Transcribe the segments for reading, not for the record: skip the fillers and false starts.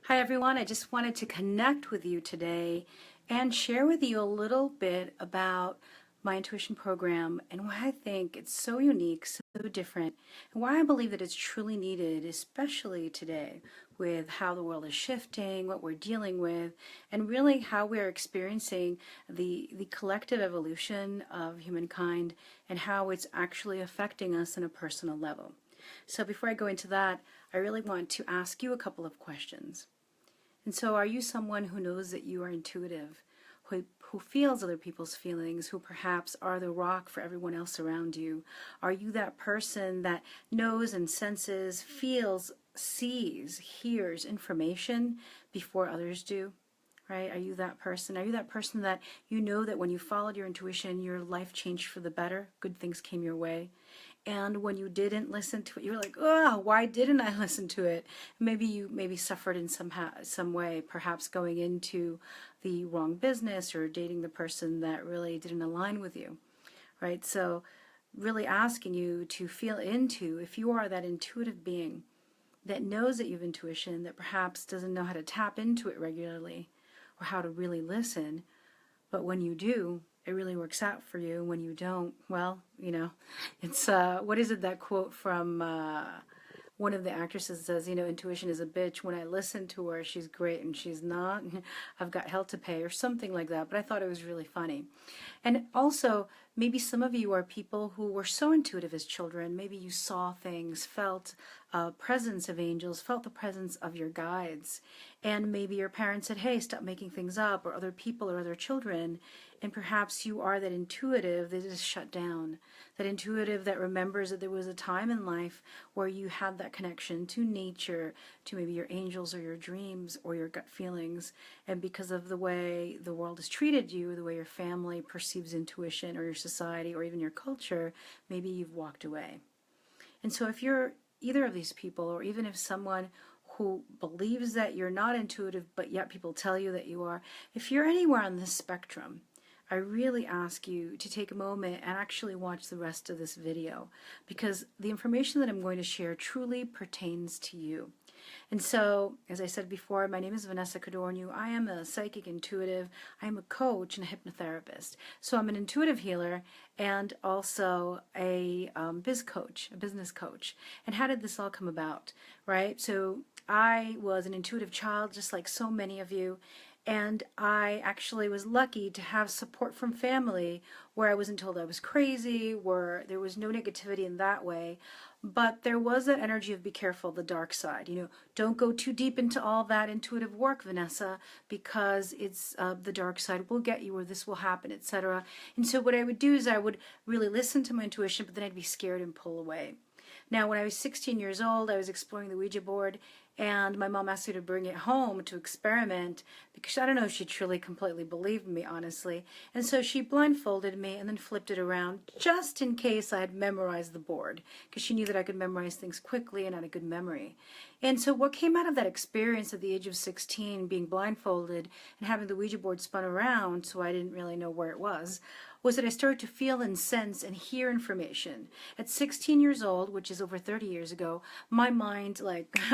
Hi everyone, I just wanted to connect with you today and share with you a little bit about my intuition program and why I think it's so unique, so different, and why I believe that it's truly needed, especially today with how the world is shifting, what we're dealing with, and really how we're experiencing the collective evolution of humankind and how it's actually affecting us on a personal level. So before I go into that, I really want to ask you a couple of questions. And so are you someone who knows that you are intuitive, who feels other people's feelings, who perhaps are the rock for everyone else around you? Are you that person that knows and senses, feels, sees, hears information before others do? Right? Are you that person? Are you that person that you know that when you followed your intuition, your life changed for the better? Good things came your way. And when you didn't listen to it, you were like, oh, why didn't I listen to it? Maybe you suffered in some way, perhaps going into the wrong business or dating the person that really didn't align with you, right? So really asking you to feel into, if you are that intuitive being that knows that you have intuition, that perhaps doesn't know how to tap into it regularly or how to really listen, but when you do, it really works out for you. When you don't, well, it's, what is it, that quote from one of the actresses says, intuition is a bitch. When I listen to her, she's great, and she's not. I've got hell to pay, or something like that. But I thought it was really funny. And also, maybe some of you are people who were so intuitive as children. Maybe you saw things, felt presence of angels, felt the presence of your guides. And maybe your parents said, hey, stop making things up, or other people or other children. And perhaps you are that intuitive that is shut down, that intuitive that remembers that there was a time in life where you had that connection to nature, to maybe your angels or your dreams or your gut feelings. And because of the way the world has treated you, the way your family perceives intuition, or your society, or even your culture, maybe you've walked away. And so if you're either of these people, or even if someone who believes that you're not intuitive, but yet people tell you that you are, if you're anywhere on this spectrum, I really ask you to take a moment and actually watch the rest of this video, because the information that I'm going to share truly pertains to you. And so, as I said before, my name is Vanessa Codorniu. I am a psychic intuitive. I am a coach and a hypnotherapist. So I'm an intuitive healer and also a biz coach, a business coach. And how did this all come about, right? So I was an intuitive child, just like so many of you. And I actually was lucky to have support from family where I wasn't told I was crazy, where there was no negativity in that way. But there was that energy of be careful, the dark side. Don't go too deep into all that intuitive work, Vanessa, because it's the dark side will get you, or this will happen, etc. And so what I would do is I would really listen to my intuition, but then I'd be scared and pull away. Now, when I was 16 years old, I was exploring the Ouija board, and my mom asked me to bring it home to experiment, because I don't know if she truly completely believed me, honestly. And so she blindfolded me and then flipped it around just in case I had memorized the board, because she knew that I could memorize things quickly and had a good memory. And so what came out of that experience at the age of 16, being blindfolded and having the Ouija board spun around so I didn't really know where it was that I started to feel and sense and hear information. At 16 years old, which is over 30 years ago, my mind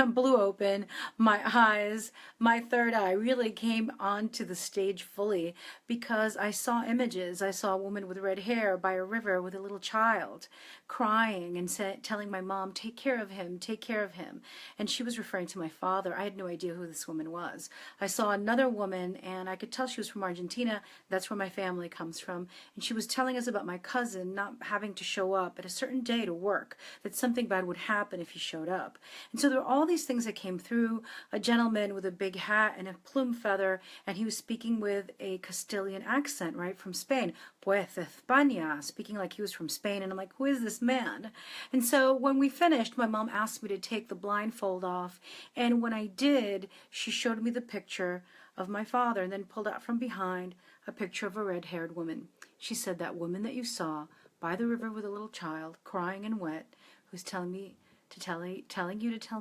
blew open, my eyes, my third eye really came onto the stage fully, because I saw images. I saw a woman with red hair by a river with a little child crying and telling my mom, take care of him, take care of him. And she was referring to my father. I had no idea who this woman was. I saw another woman, and I could tell she was from Argentina. That's where my family comes from. And she was telling us about my cousin not having to show up at a certain day to work, that something bad would happen if he showed up. And so there were all these things that came through. A gentleman with a big hat and a plume feather, and he was speaking with a Castilian accent, right, from Spain. Pues España, speaking like he was from Spain. And I'm like, who is this man? And so when we finished, my mom asked me to take the blindfold off. And when I did, she showed me the picture of my father, and then pulled out from behind a picture of a red-haired woman. She said, that woman that you saw by the river with a little child, crying and wet, who's telling you to tell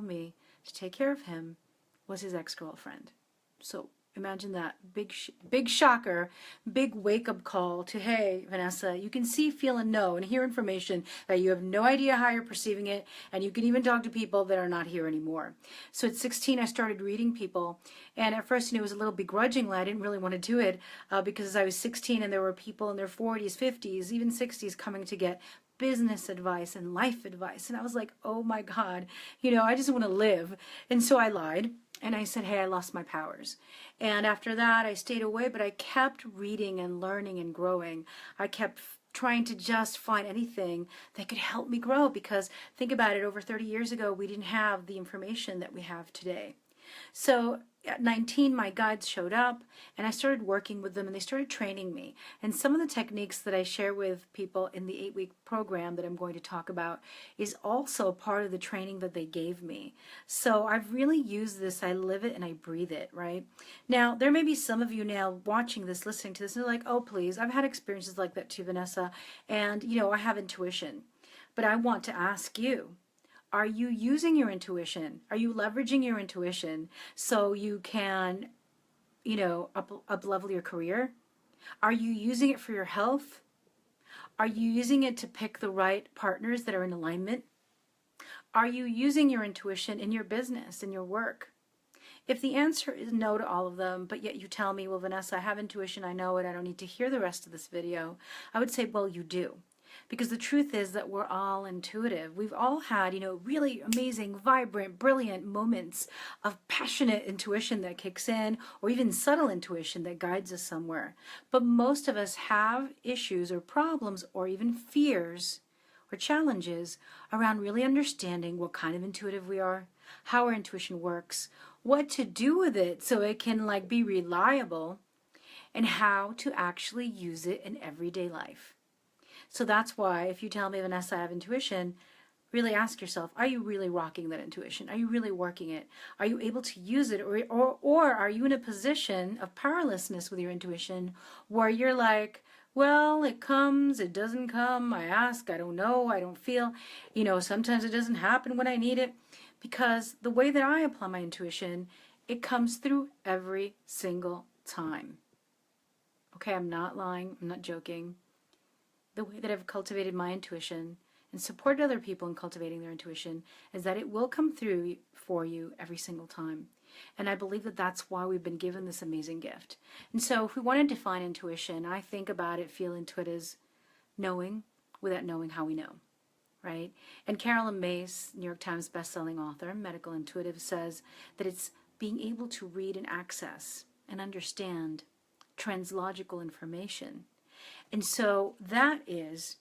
me to take care of him, was his ex-girlfriend. So Imagine that. Big shocker, big wake-up call to, hey, Vanessa, you can see, feel, and know and hear information that you have no idea how you're perceiving it, and you can even talk to people that are not here anymore. So at 16, I started reading people, and at first, it was a little begrudgingly. I didn't really want to do it because I was 16, and there were people in their 40s, 50s, even 60s coming to get business advice and life advice. And I was like, oh my God, I just want to live. And so I lied. And I said, hey, I lost my powers. And after that, I stayed away, but I kept reading and learning and growing. I kept trying to just find anything that could help me grow, because think about it, over 30 years ago, we didn't have the information that we have today. So at 19, my guides showed up, and I started working with them, and they started training me. And some of the techniques that I share with people in the 8-week program that I'm going to talk about is also part of the training that they gave me. So I've really used this. I live it and I breathe it, right? Now, there may be some of you now watching this, listening to this, and they're like, oh, please, I've had experiences like that too, Vanessa, and, I have intuition. But I want to ask you, are you using your intuition? Are you leveraging your intuition so you can, up level your career? Are you using it for your health? Are you using it to pick the right partners that are in alignment? Are you using your intuition in your business, in your work? If the answer is no to all of them, but yet you tell me, well, Vanessa, I have intuition, I know it, I don't need to hear the rest of this video, I would say, well, you do. Because the truth is that we're all intuitive. We've all had, really amazing, vibrant, brilliant moments of passionate intuition that kicks in, or even subtle intuition that guides us somewhere. But most of us have issues or problems or even fears or challenges around really understanding what kind of intuitive we are, how our intuition works, what to do with it so it can be reliable, and how to actually use it in everyday life. So that's why if you tell me, Vanessa, I have intuition, really ask yourself, are you really rocking that intuition? Are you really working it? Are you able to use it? Or are you in a position of powerlessness with your intuition where you're like, well, it comes, it doesn't come, I ask, I don't know, I don't feel, sometimes it doesn't happen when I need it. Because the way that I apply my intuition, it comes through every single time. Okay, I'm not lying, I'm not joking. The way that I've cultivated my intuition and supported other people in cultivating their intuition is that it will come through for you every single time. And I believe that that's why we've been given this amazing gift. And so if we want to define intuition, I think about it, feel into it as knowing without knowing how we know, right? And Carolyn Mace, New York Times bestselling author, medical intuitive, says that it's being able to read and access and understand translogical information. And so that is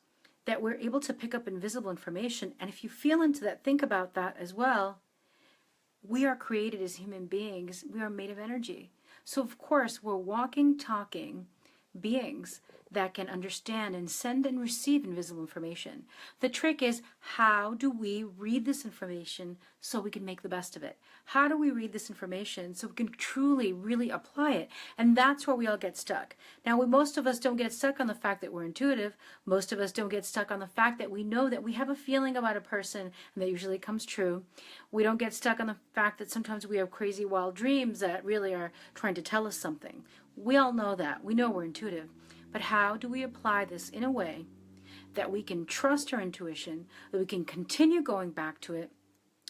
that we're able to pick up invisible information. And if you feel into that, think about that as well. We are created as human beings. We are made of energy. So of course, we're walking, talking beings that can understand and send and receive invisible information. The trick is, how do we read this information so we can make the best of it? How do we read this information so we can truly, really apply it? And that's where we all get stuck. Now, most of us don't get stuck on the fact that we're intuitive. Most of us don't get stuck on the fact that we know that we have a feeling about a person, and that usually comes true. We don't get stuck on the fact that sometimes we have crazy, wild dreams that really are trying to tell us something. We all know that. We know we're intuitive. But how do we apply this in a way that we can trust our intuition, that we can continue going back to it,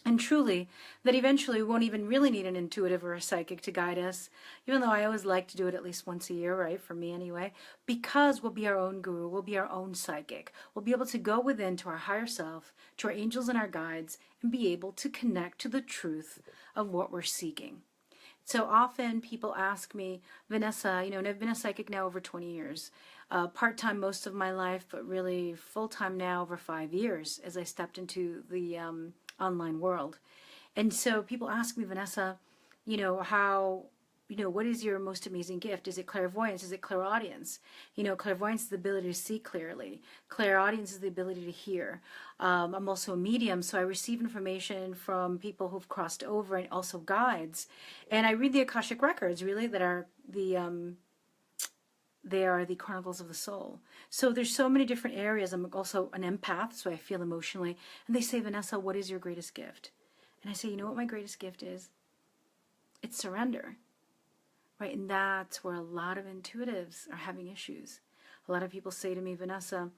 and truly, that eventually we won't even really need an intuitive or a psychic to guide us, even though I always like to do it at least once a year, right, for me anyway, because we'll be our own guru, we'll be our own psychic. We'll be able to go within to our higher self, to our angels and our guides, and be able to connect to the truth of what we're seeking. So often people ask me, Vanessa, and I've been a psychic now over 20 years, part-time most of my life, but really full-time now over 5 years as I stepped into the online world. And so people ask me, Vanessa, what is your most amazing gift? Is it clairvoyance? Is it clairaudience? Clairvoyance is the ability to see clearly. Clairaudience is the ability to hear. I'm also a medium, so I receive information from people who've crossed over and also guides. And I read the Akashic records, really, that are they are the chronicles of the soul. So there's so many different areas. I'm also an empath, so I feel emotionally. And they say, Vanessa, what is your greatest gift? And I say, you know what my greatest gift is? It's surrender. right? And that's where a lot of intuitives are having issues. A lot of people say to me, Vanessa,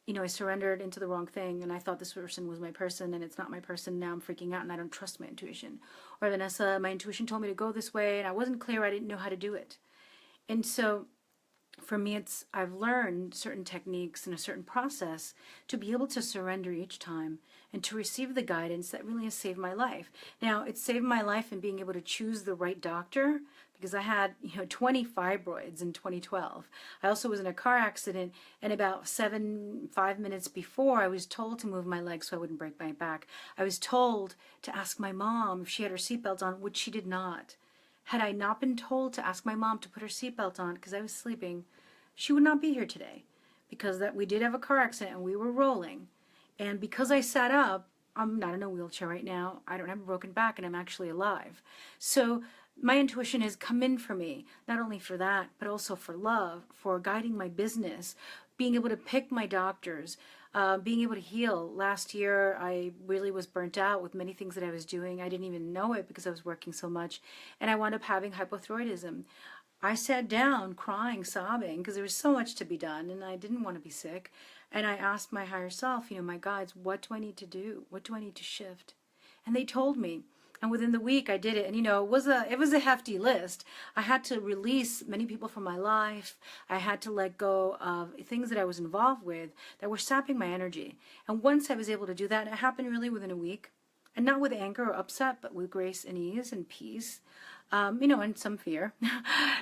I surrendered into the wrong thing and I thought this person was my person and it's not my person. Now I'm freaking out and I don't trust my intuition. Or Vanessa, my intuition told me to go this way and I wasn't clear. I didn't know how to do it. And so for me, I've learned certain techniques and a certain process to be able to surrender each time and to receive the guidance that really has saved my life. Now, it saved my life in being able to choose the right doctor because I had, 20 fibroids in 2012. I also was in a car accident, and about 5 minutes before, I was told to move my legs so I wouldn't break my back. I was told to ask my mom if she had her seatbelt on, which she did not. Had I not been told to ask my mom to put her seatbelt on because I was sleeping, she would not be here today, because we did have a car accident and we were rolling. And because I sat up, I'm not in a wheelchair right now. I don't have a broken back and I'm actually alive. So my intuition has come in for me, not only for that, but also for love, for guiding my business, being able to pick my doctors, being able to heal. Last year, I really was burnt out with many things that I was doing. I didn't even know it because I was working so much. And I wound up having hypothyroidism. I sat down crying, sobbing, because there was so much to be done and I didn't want to be sick. And I asked my higher self, my guides, what do I need to do? What do I need to shift? And they told me. And within the week I did it. And it was a hefty list. I had to release many people from my life. I had to let go of things that I was involved with that were sapping my energy. And once I was able to do that, it happened really within a week. And not with anger or upset, but with grace and ease and peace. And some fear.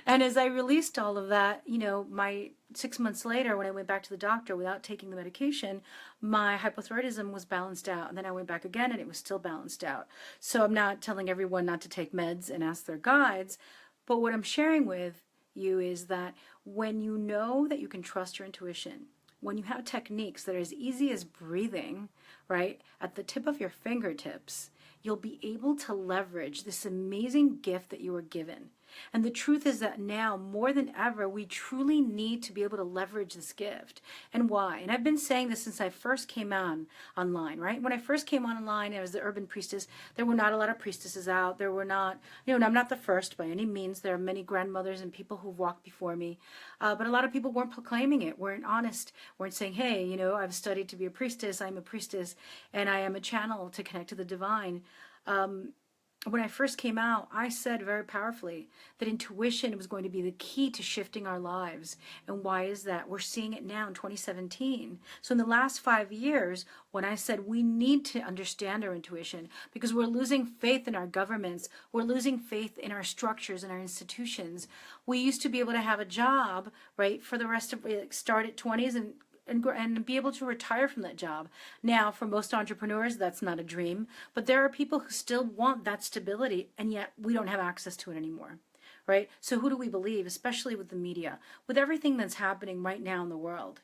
And as I released all of that, my 6 months later, when I went back to the doctor without taking the medication, my hypothyroidism was balanced out. And then I went back again and it was still balanced out. So I'm not telling everyone not to take meds and ask their guides. But what I'm sharing with you is that when you know that you can trust your intuition, when you have techniques that are as easy as breathing, right, at the tip of your fingertips, you'll be able to leverage this amazing gift that you were given. And the truth is that now, more than ever, we truly need to be able to leverage this gift. And why? And I've been saying this since I first came online, right? When I first came online, I was the urban priestess. There were not a lot of priestesses out. There were not, and I'm not the first by any means. There are many grandmothers and people who've walked before me. But a lot of people weren't proclaiming it, weren't honest, weren't saying, hey, I've studied to be a priestess, I'm a priestess, and I am a channel to connect to the divine. When I first came out, I said very powerfully that intuition was going to be the key to shifting our lives. And why is that? We're seeing it now in 2017. So in the last 5 years, when I said we need to understand our intuition because we're losing faith in our governments, we're losing faith in our structures and our institutions. We used to be able to have a job, right, for the rest of start at 20s and be able to retire from that job. Now, for most entrepreneurs, that's not a dream, but there are people who still want that stability, and yet we don't have access to it anymore, right? So who do we believe, especially with the media, with everything that's happening right now in the world?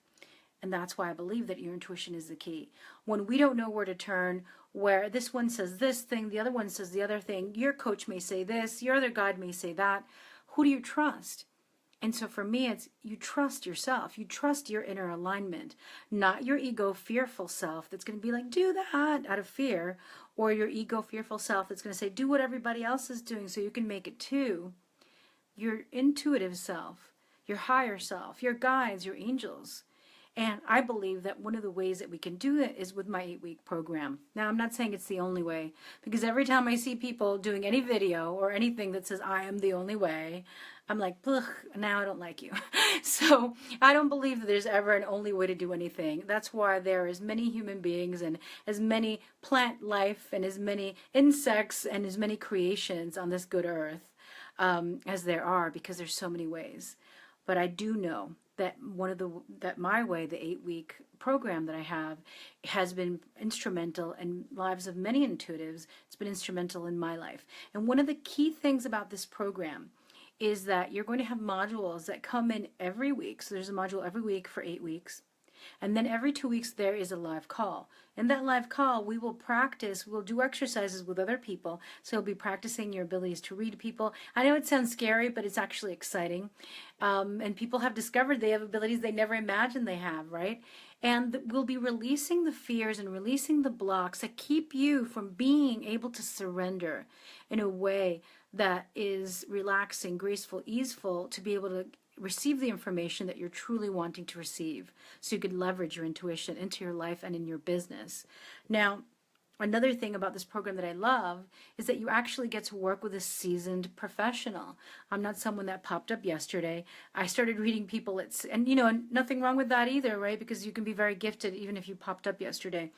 And that's why I believe that your intuition is the key. When we don't know where to turn, where this one says this thing, the other one says the other thing, your coach may say this, your other guide may say that, who do you trust? And so for me, it's you trust yourself. You trust your inner alignment, not your ego fearful self that's going to be like, do that out of fear, or your ego fearful self that's going to say, do what everybody else is doing so you can make it too. Your intuitive self, your higher self, your guides, your angels. And I believe that one of the ways that we can do it is with my 8-week program. Now, I'm not saying it's the only way, because every time I see people doing any video or anything that says, I am the only way, I'm like, ugh, now I don't like you. So I don't believe that there's ever an only way to do anything. That's why there are as many human beings and as many plant life and as many insects and as many creations on this good earth as there are, because there's so many ways. But I do know that my way, the 8-week program that I have, has been instrumental in lives of many intuitives. It's been instrumental in my life. And one of the key things about this program is that you're going to have modules that come in every week. So there's a module every week for 8 weeks. And then every 2 weeks there is a live call. In that live call, we will practice, we'll do exercises with other people. So you'll be practicing your abilities to read people. I know it sounds scary, but it's actually exciting. And people have discovered they have abilities they never imagined they have, right? And we'll be releasing the fears and releasing the blocks that keep you from being able to surrender in a way that is relaxing, graceful, easeful, to be able to receive the information that you're truly wanting to receive, so you could leverage your intuition into your life and in your business. Now, another thing about this program that I love is that you actually get to work with a seasoned professional. I'm not someone that popped up yesterday. I started reading people, and nothing wrong with that either, right? Because you can be very gifted even if you popped up yesterday,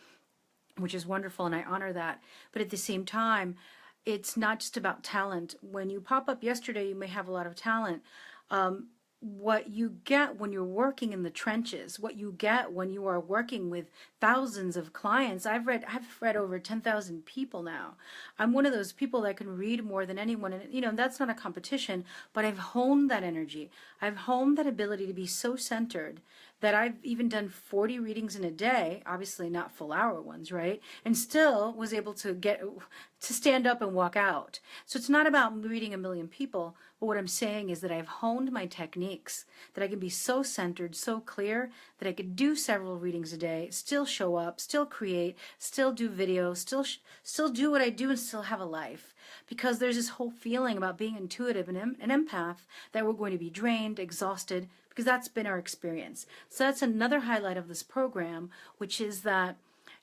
which is wonderful, and I honor that. But at the same time, it's not just about talent. When you pop up yesterday, you may have a lot of talent. What you get when you're working in the trenches, what you get when you are working with thousands of clients. I've read over 10,000 people now. I'm one of those people that can read more than anyone, and that's not a competition, but I've honed that energy. I've honed that ability to be so centered that I've even done 40 readings in a day, obviously not full hour ones, right? And still was able to stand up and walk out. So it's not about reading a million people, but what I'm saying is that I've honed my techniques, that I can be so centered, so clear, that I could do several readings a day, still show up, still create, still do videos, still do what I do, and still have a life. Because there's this whole feeling about being intuitive and an empath that we're going to be drained, exhausted, because that's been our experience. So that's another highlight of this program, which is that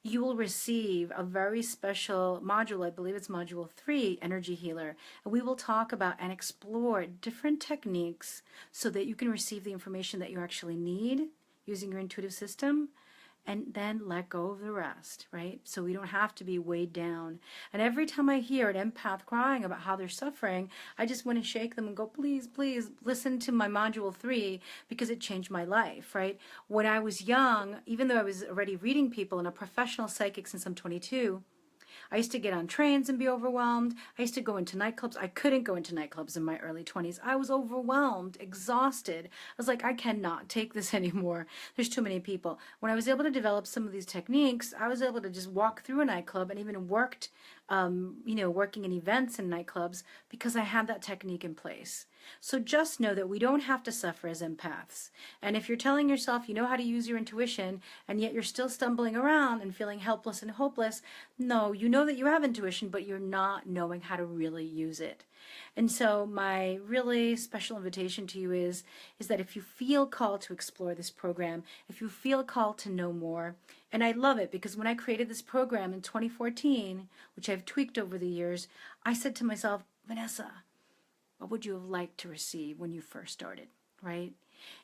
you will receive a very special module. I believe it's module 3, Energy Healer. And we will talk about and explore different techniques so that you can receive the information that you actually need using your intuitive system, and then let go of the rest, right? So we don't have to be weighed down. And every time I hear an empath crying about how they're suffering, I just want to shake them and go, please, please listen to my module 3, because it changed my life, right? When I was young, even though I was already reading people and a professional psychic since I'm 22, I used to get on trains and be overwhelmed. I used to go into nightclubs. I couldn't go into nightclubs in my early 20s. I was overwhelmed, exhausted. I was like, I cannot take this anymore. There's too many people. When I was able to develop some of these techniques, I was able to just walk through a nightclub, and even worked, working in events in nightclubs, because I had that technique in place. So just know that we don't have to suffer as empaths. And if you're telling yourself you know how to use your intuition, and yet you're still stumbling around and feeling helpless and hopeless, no, you know that you have intuition, but you're not knowing how to really use it. And so my really special invitation to you is that if you feel called to explore this program, if you feel called to know more, and I love it because when I created this program in 2014, which I've tweaked over the years, I said to myself, Vanessa, what would you have liked to receive when you first started, right?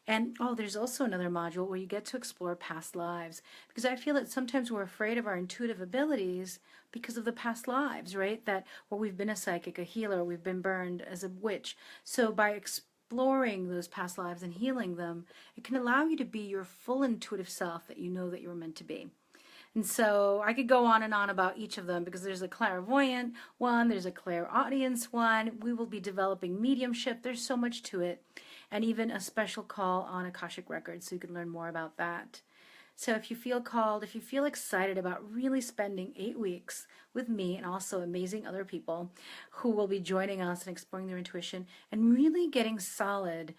And there's also another module where you get to explore past lives, because I feel that sometimes we're afraid of our intuitive abilities because of the past lives, right? That, we've been a psychic, a healer, we've been burned as a witch. So by exploring those past lives and healing them, it can allow you to be your full intuitive self that you know that you're meant to be. And so I could go on and on about each of them, because there's a clairvoyant one, there's a clairaudience one, we will be developing mediumship, there's so much to it, and even a special call on Akashic Records, so you can learn more about that. So if you feel called, if you feel excited about really spending 8 weeks with me and also amazing other people who will be joining us and exploring their intuition and really getting solid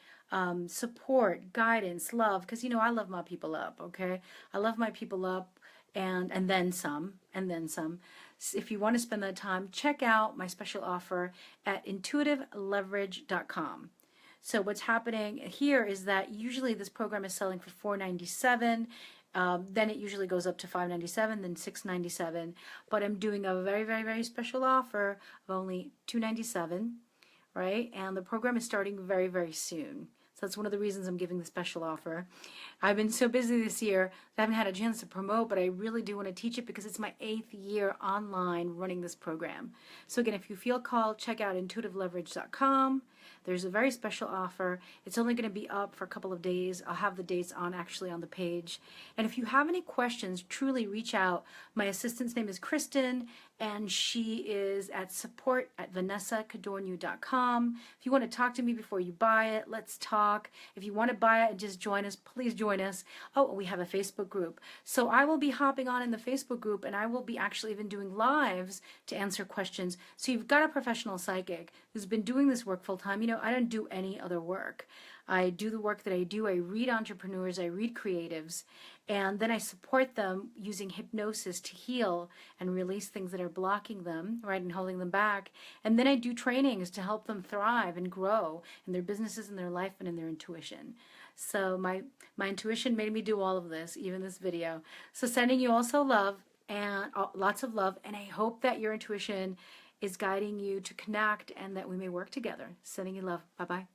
support, guidance, love, because I love my people up, okay? I love my people up. And then some, and then some. If you want to spend that time, check out my special offer at intuitiveleverage.com. So what's happening here is that usually this program is selling for $497. Then it usually goes up to $597, then $697. But I'm doing a very, very, very special offer of only $297, right? And the program is starting very, very soon. So that's one of the reasons I'm giving the special offer. I've been so busy this year that I haven't had a chance to promote, but I really do want to teach it because it's my 8th year online running this program. So again, if you feel called, check out intuitiveleverage.com. There's a very special offer. It's only going to be up for a couple of days. I'll have the dates on actually on the page. And if you have any questions, truly reach out. My assistant's name is Kristen, and she is at support@vanessacodorniu.com. If you want to talk to me before you buy it, let's talk. If you want to buy it and just join us, please join us. Oh, we have a Facebook group. So I will be hopping on in the Facebook group, and I will be actually even doing lives to answer questions. So you've got a professional psychic who's been doing this work full time. You know, I don't do any other work. I do the work that I do. I read entrepreneurs, I read creatives, and then I support them using hypnosis to heal and release things that are blocking them, right, and holding them back. And then I do trainings to help them thrive and grow in their businesses, in their life, and in their intuition. So my intuition made me do all of this, even this video. So sending you also love, and lots of love, and I hope that your intuition is guiding you to connect and that we may work together. Sending you love. Bye-bye.